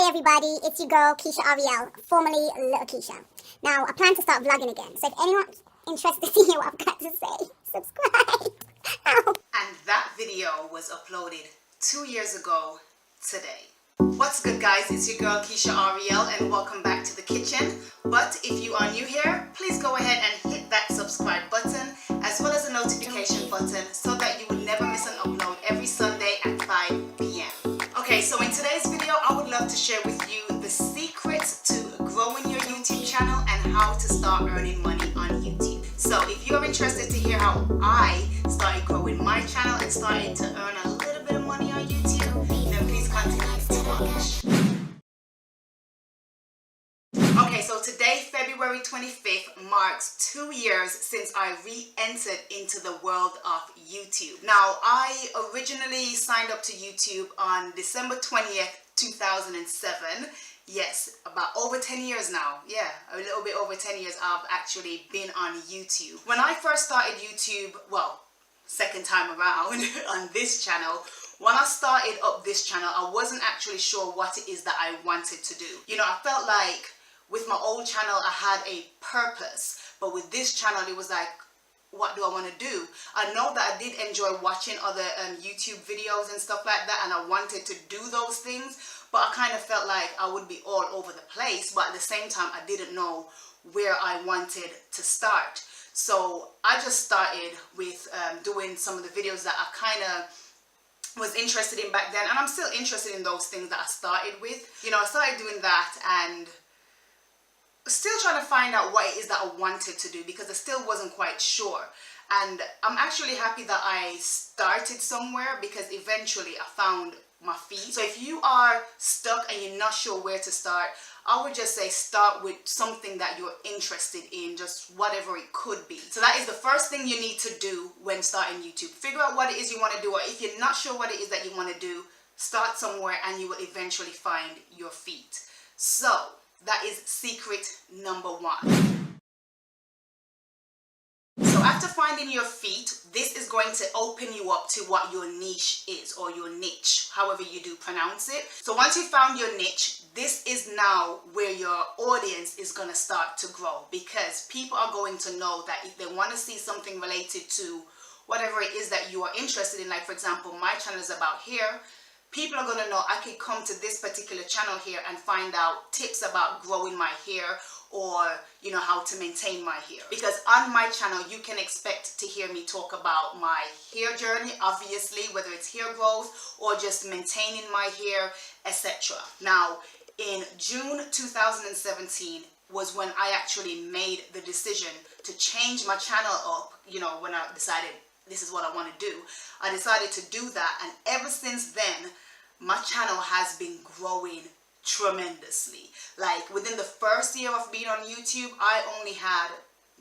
Hey everybody, it's your girl Keisha Ariel, formerly Little Keisha. Now, I plan to start vlogging again, so if anyone's interested to hear what I've got to say, subscribe. Ow. And that video was uploaded 2 years ago today. What's good, guys? It's your girl Keisha Ariel and welcome back to the kitchen. But if you are new here, please go ahead and hit that subscribe button as well as the notification button so that you will never miss an upload every Sunday at 5 p.m. Okay, so in today's video, I would love to share with you the secrets to growing your YouTube channel and how to start earning money on YouTube. So if you're interested to hear how I started growing my channel and started to earn a little bit of money on YouTube, then please continue to watch. Okay, so today, February 25th, marks 2 years since I re-entered into the world of YouTube. Now, I originally signed up to YouTube on December 20th, 2007. Yes, about over 10 years now. Yeah, a little bit over 10 years I've actually been on YouTube. When I first started YouTube, well, second time around on this channel, when I started up this channel, I wasn't actually sure what it is that I wanted to do. You know, I felt like with my old channel, I had a purpose, but with this channel, it was like, what do I want to do? I know that I did enjoy watching other YouTube videos and stuff like that, and I wanted to do those things, but I kind of felt like I would be all over the place, but at the same time, I didn't know where I wanted to start. So I just started with doing some of the videos that I kind of was interested in back then, and I'm still interested in those things that I started with. You know, I started doing that and still trying to find out what it is that I wanted to do because I still wasn't quite sure. And I'm actually happy that I started somewhere because eventually I found my feet. So if you are stuck and you're not sure where to start, I would just say start with something that you're interested in, just whatever it could be. So that is the first thing you need to do when starting YouTube. Figure out what it is you want to do, or if you're not sure what it is that you want to do, start somewhere and you will eventually find your feet. So that is secret number one. So after finding your feet, this is going to open you up to what your niche is, or your niche, however you do pronounce it. So once you found your niche, this is now where your audience is going to start to grow, because people are going to know that if they want to see something related to whatever it is that you are interested in, like for example, my channel is about hair, people are going to know I could come to this particular channel here and find out tips about growing my hair, or you know, how to maintain my hair. Because on my channel you can expect to hear me talk about my hair journey, obviously, whether it's hair growth or just maintaining my hair, etc. Now in June 2017 was when I actually made the decision to change my channel up. You know, when I decided this is what I want to do, I decided to do that, and ever since then my channel has been growing tremendously. Like within the first year of being on YouTube, I only had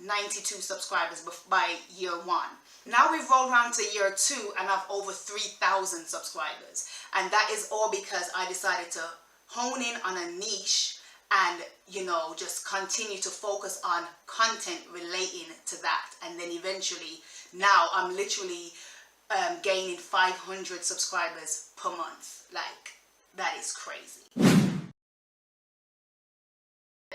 92 subscribers by year one. Now we've rolled around to year two and I've over 3,000 subscribers, and that is all because I decided to hone in on a niche and, you know, just continue to focus on content relating to that. And then eventually now I'm literally gaining 500 subscribers per month. Like, that is crazy.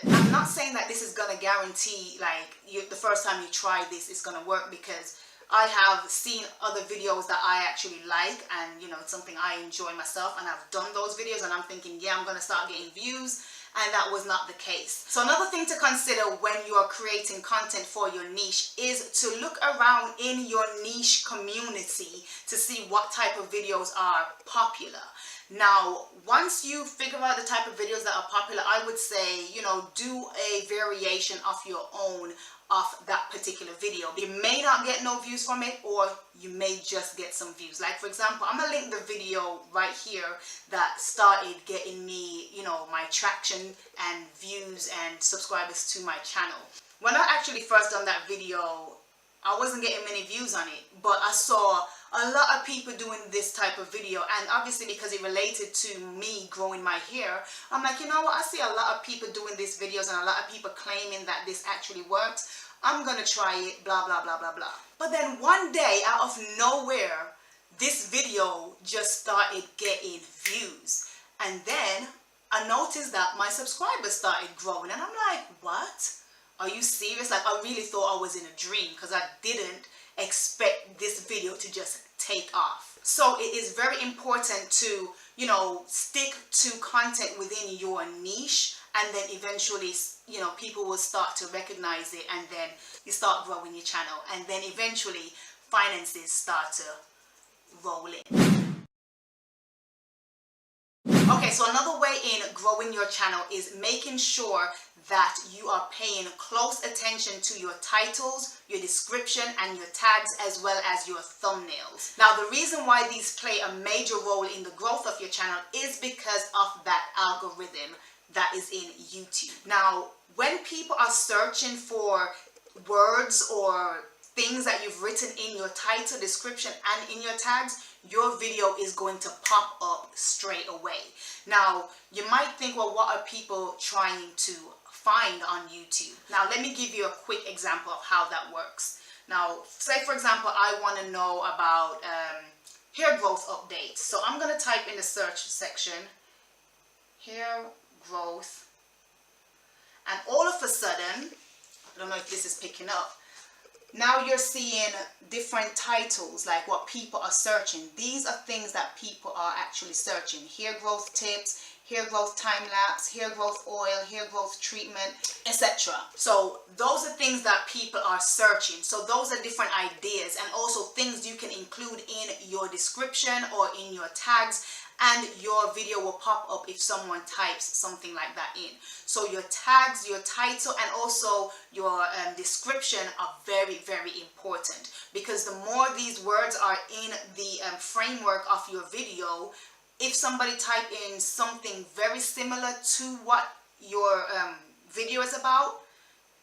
I'm not saying that this is gonna guarantee like the first time you try this is gonna work, because I have seen other videos that I actually like, and you know, it's something I enjoy myself, and I've done those videos and I'm thinking, yeah, I'm gonna start getting views, and that was not the case. So another thing to consider when you are creating content for your niche is to look around in your niche community to see what type of videos are popular. Now, once you figure out the type of videos that are popular, I would say, you know, do a variation of your own of that particular video. You may not get no views from it, or you may just get some views. Like for example, I'm gonna link the video right here that started getting me, you know, my traction and views and subscribers to my channel. When I actually first done that video, I wasn't getting many views on it, but I saw a lot of people doing this type of video, and obviously because it related to me growing my hair, I'm like, you know what, I see a lot of people doing these videos and a lot of people claiming that this actually works. I'm gonna try it, blah blah blah blah blah. But then one day, out of nowhere, this video just started getting views, and then I noticed that my subscribers started growing, and I'm like, what? Are you serious? Like, I really thought I was in a dream, because I didn't expect this video to just take off. So it is very important to, you know, stick to content within your niche, and then eventually, you know, people will start to recognize it, and then you start growing your channel, and then eventually finances start to roll in. Okay, so another way in growing your channel is making sure that you are paying close attention to your titles, your description, and your tags, as well as your thumbnails. Now, the reason why these play a major role in the growth of your channel is because of that algorithm that is in YouTube. Now, when people are searching for words or things that you've written in your title, description, and in your tags, your video is going to pop up straight away. Now, you might think, well, what are people trying to find on YouTube? Now, let me give you a quick example of how that works. Now, say for example, I want to know about hair growth updates. So I'm going to type in the search section, hair growth, and all of a sudden, I don't know if this is picking up, now you're seeing different titles, like what people are searching. These are things that people are actually searching. Hair growth tips, hair growth time-lapse, hair growth oil, hair growth treatment, etc. So those are things that people are searching. So those are different ideas, and also things you can include in your description or in your tags, and your video will pop up if someone types something like that in. So your tags, your title, and also your description are very, very important, because the more these words are in the framework of your video, if somebody type in something very similar to what your video is about,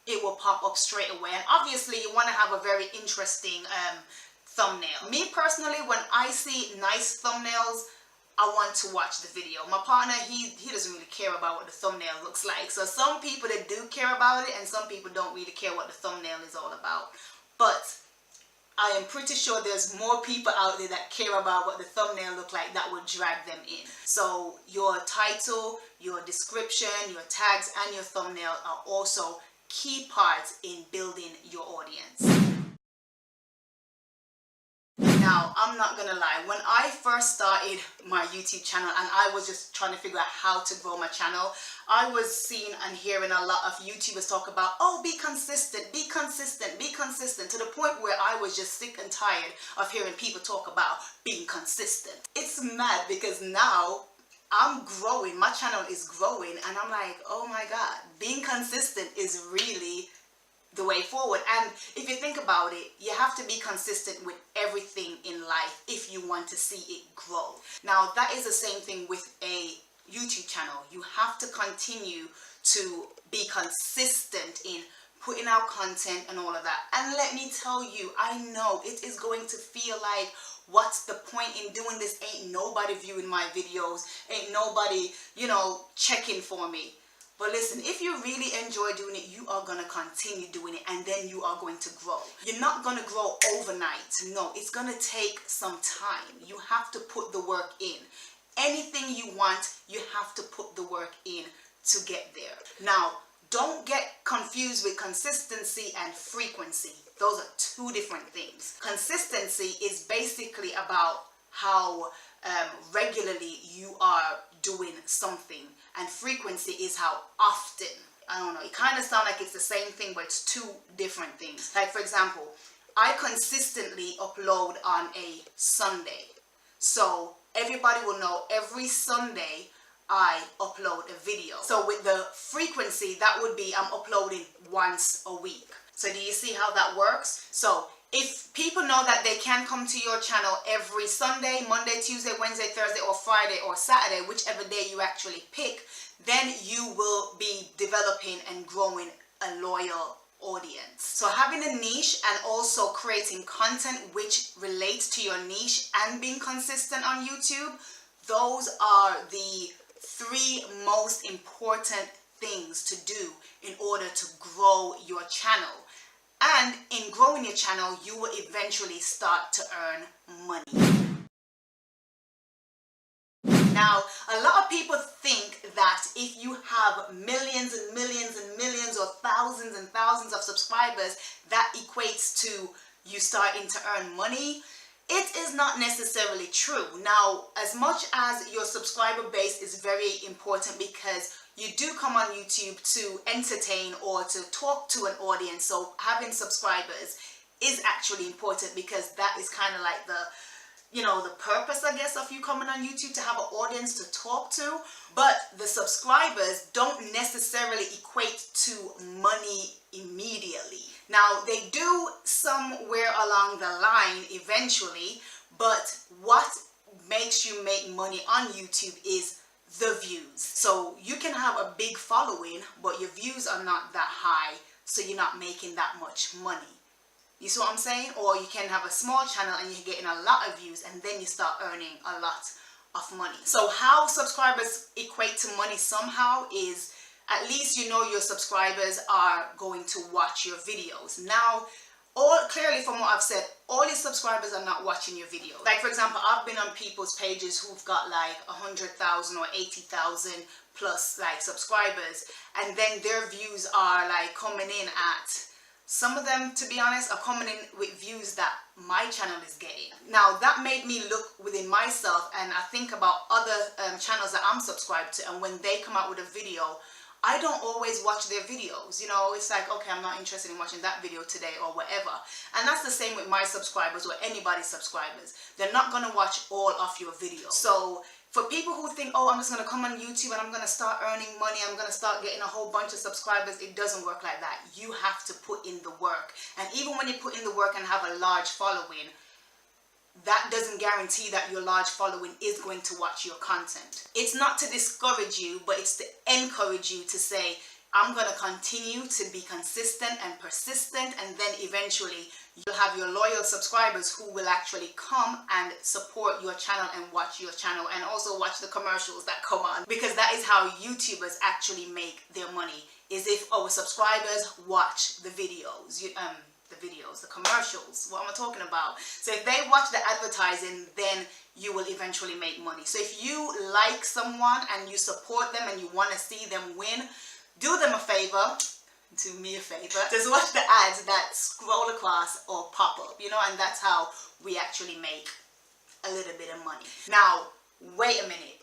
it will pop up straight away. And obviously you want to have a very interesting thumbnail. Me personally, when I see nice thumbnails, I want to watch the video. My partner, he doesn't really care about what the thumbnail looks like. So some people that do care about it, and some people don't really care what the thumbnail is all about. But I am pretty sure there's more people out there that care about what the thumbnail look like that would drag them in. So your title, your description, your tags, and your thumbnail are also key parts in building your audience. Now, I'm not gonna lie, when I first started my YouTube channel and I was just trying to figure out how to grow my channel, I was seeing and hearing a lot of YouTubers talk about, oh, be consistent, be consistent, be consistent, to the point where I was just sick and tired of hearing people talk about being consistent. It's mad, because now I'm growing, my channel is growing, and I'm like, oh my God, being consistent is really the way forward. And if you think about it, you have to be consistent with everything in life if you want to see it grow. Now, that is the same thing with a YouTube channel. You have to continue to be consistent in putting out content and all of that. And let me tell you, I know it is going to feel like, what's the point in doing this? Ain't nobody viewing my videos, ain't nobody, you know, checking for me. But listen, if you really enjoy doing it, you are going to continue doing it, and then you are going to grow. You're not going to grow overnight. No, it's going to take some time. You have to put the work in. Anything you want, you have to put the work in to get there. Now, don't get confused with consistency and frequency. Those are two different things. Consistency is basically about how regularly you are doing something, and frequency is how often. I don't know, it kind of sounds like it's the same thing, but it's two different things. Like, for example, I consistently upload on a Sunday, so everybody will know every Sunday I upload a video. So with the frequency, that would be I'm uploading once a week. So do you see how that works? So if people know that they can come to your channel every Sunday, Monday, Tuesday, Wednesday, Thursday, or Friday, or Saturday, whichever day you actually pick, then you will be developing and growing a loyal audience. So having a niche and also creating content which relates to your niche and being consistent on YouTube, those are the three most important things to do in order to grow your channel. And in growing your channel, you will eventually start to earn money. Now, a lot of people think that that if you have millions and millions and millions or thousands and thousands of subscribers, that equates to you starting to earn money. It is not necessarily true. Now, as much as your subscriber base is very important because you do come on YouTube to entertain or to talk to an audience, so having subscribers is actually important because that is kind of like the purpose, I guess, of you coming on YouTube, to have an audience to talk to. But the subscribers don't necessarily equate to money immediately. Now, they do somewhere along the line eventually, but what makes you make money on YouTube is the views. So you can have a big following, but your views are not that high, so you're not making that much money. You see what I'm saying? Or you can have a small channel and you're getting a lot of views, and then you start earning a lot of money. So how subscribers equate to money somehow is, at least you know your subscribers are going to watch your videos. Now, clearly from what I've said, all your subscribers are not watching your video. Like, for example, I've been on people's pages who've got like 100,000 or 80,000 plus like subscribers, and then their views are like coming in at, some of them, to be honest, are coming in with views that my channel is getting. Now, that made me look within myself, and I think about other channels that I'm subscribed to, and when they come out with a video, I don't always watch their videos. You know, it's like, okay, I'm not interested in watching that video today or whatever. And that's the same with my subscribers or anybody's subscribers. They're not going to watch all of your videos. So for people who think, oh, I'm just going to come on YouTube and I'm going to start earning money, I'm going to start getting a whole bunch of subscribers, it doesn't work like that. You have to put in the work. And even when you put in the work and have a large following, that doesn't guarantee that your large following is going to watch your content. It's not to discourage you, but it's to encourage you to say, I'm going to continue to be consistent and persistent, and then eventually you'll have your loyal subscribers who will actually come and support your channel and watch your channel, and also watch the commercials that come on, because that is how YouTubers actually make their money, is if our subscribers watch the videos. The commercials, what am I talking about? So if they watch the advertising, then you will eventually make money. So if you like someone and you support them and you want to see them win, do them a favor, do me a favor, just watch the ads that scroll across or pop up, you know, and that's how we actually make a little bit of money. Now, wait a minute.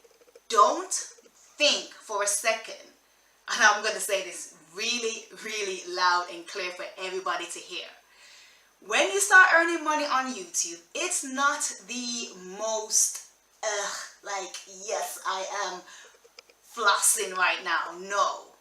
Don't think for a second, and I'm going to say this really, really loud and clear for everybody to hear. When you start earning money on YouTube, it's not the most, like, yes, I am flossing right now. No.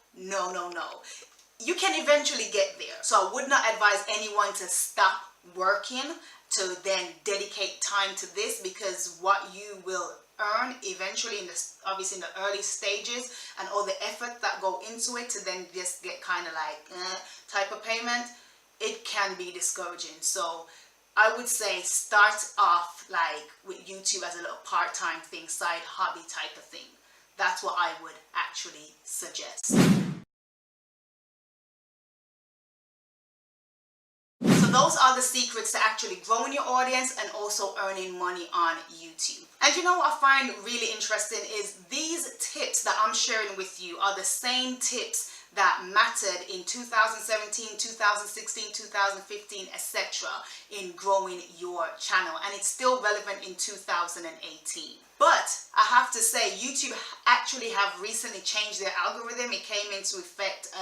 You can eventually get there. So I would not advise anyone to stop working to then dedicate time to this, because what you will earn eventually, obviously in the early stages, and all the effort that go into it to then just get kind of like type of payment, it can be discouraging. So I would say start off like with YouTube as a little part-time thing, side hobby type of thing. That's what I would actually suggest. So those are the secrets to actually growing your audience and also earning money on YouTube. And you know what I find really interesting is these tips that I'm sharing with you are the same tips that mattered in 2017, 2016, 2015, etc. in growing your channel, and it's still relevant in 2018. But I have to say, YouTube actually have recently changed their algorithm. It came into effect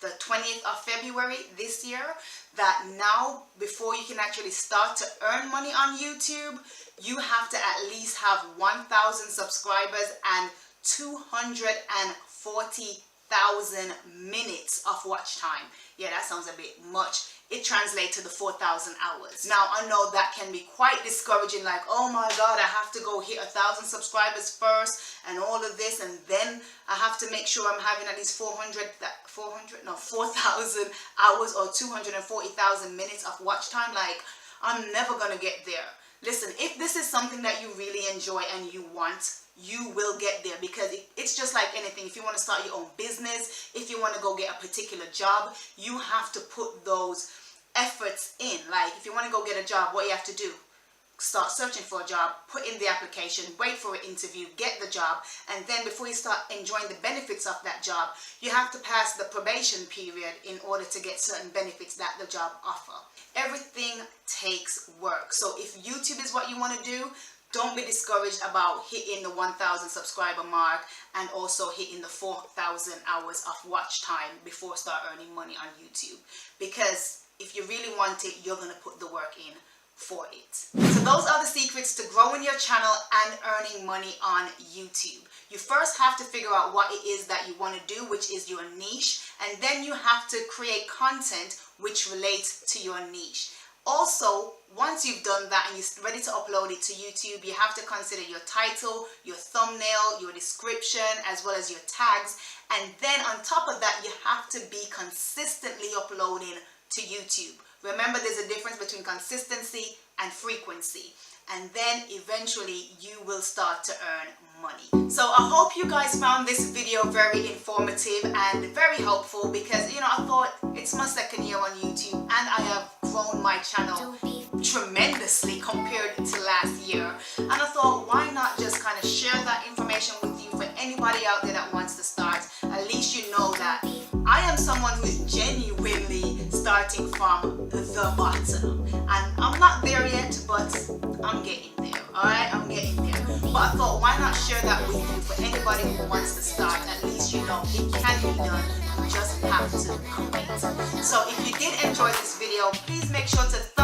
the 20th of February this year, that now before you can actually start to earn money on YouTube, you have to at least have 1,000 subscribers and 240,000 minutes of watch time. Yeah, that sounds a bit much. It translates to the 4,000 hours. Now, I know that can be quite discouraging, like, oh my God, I have to go hit 1,000 subscribers first and all of this, and then I have to make sure I'm having at least 4,000 hours or 240,000 minutes of watch time. Like, I'm never gonna get there. Listen, if this is something that you really enjoy and you want, you will get there, because it's just like anything. If you want to start your own business, if you want to go get a particular job, you have to put those efforts in. Like, if you want to go get a job, what you have to do? start searching for a job, put in the application, wait for an interview, get the job, and then before you start enjoying the benefits of that job, you have to pass the probation period in order to get certain benefits that the job offer. Everything takes work. So if YouTube is what you want to do, don't be discouraged about hitting the 1,000 subscriber mark and also hitting the 4,000 hours of watch time before start earning money on YouTube. Because if you really want it, you're going to put the work in for it. So those are the secrets to growing your channel and earning money on YouTube. You first have to figure out what it is that you want to do, which is your niche, and then you have to create content which relates to your niche. Also, once you've done that and you're ready to upload it to YouTube, you have to consider your title, your thumbnail, your description, as well as your tags. And then on top of that, you have to be consistently uploading to YouTube. Remember, there's a difference between consistency and frequency. And then eventually you will start to earn money. So I hope you guys found this video very informative and very helpful, because I thought it's my second year on YouTube and I have grown my channel tremendously compared to last year. And I thought, why not just kind of share that information with you for anybody out there that wants to start. At least you know that I am someone who is genuinely starting from the bottom. And I'm not there yet, but I'm getting there. Alright, I'm getting there. But I thought, why not share that with you for anybody who wants to start? At least you know it can be done. You just have to commit. So if you did enjoy this video, please make sure to